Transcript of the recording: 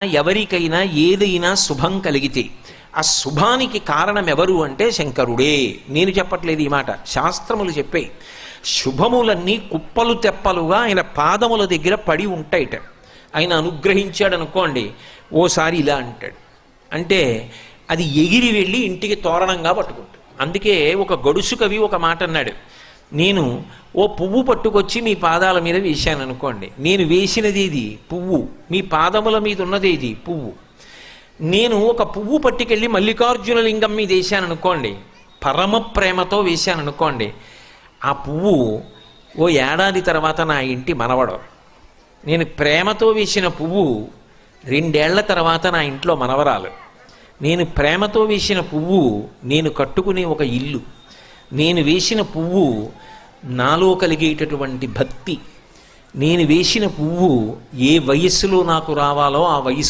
ఎవరికైనా ఏదైనా శుభం కలిగితే ఆ శుభానికి కారణం ఎవరు అంటే శంకరుడే. నేను చెప్పట్లేదు ఈ మాట, శాస్త్రములు చెప్పే. శుభములన్నీ కుప్పలు తెప్పలుగా ఆయన పాదముల దగ్గర పడి ఉంటాయిట. ఆయన అనుగ్రహించాడు అనుకోండి, ఓసారి ఇలా అంటాడు అంటే అది ఎగిరి వెళ్ళి ఇంటికి తోరణంగా పట్టుకుంటాడు. అందుకే ఒక గడుసు కవి ఒక మాట అన్నాడు, నేను ఓ పువ్వు పట్టుకొచ్చి మీ పాదాల మీద వేశాను అనుకోండి, నేను వేసినది ఇది పువ్వు, మీ పాదముల మీద ఉన్నది ఇది పువ్వు. నేను ఒక పువ్వు పట్టుకెళ్ళి మల్లికార్జున లింగం మీద వేశాను అనుకోండి, పరమ ప్రేమతో వేశాను అనుకోండి, ఆ పువ్వు ఓ ఏడాది తర్వాత నా ఇంటి మనవడు. నేను ప్రేమతో వేసిన పువ్వు 2 ఏళ్ల తర్వాత నా ఇంట్లో మనవరాలు. నేను ప్రేమతో వేసిన పువ్వు నేను కట్టుకునే ఒక ఇల్లు. నేను వేసిన పువ్వు నాలో కలిగేటటువంటి భక్తి. నేను వేసిన పువ్వు ఏ వయస్సులో నాకు రావాలో ఆ వయసు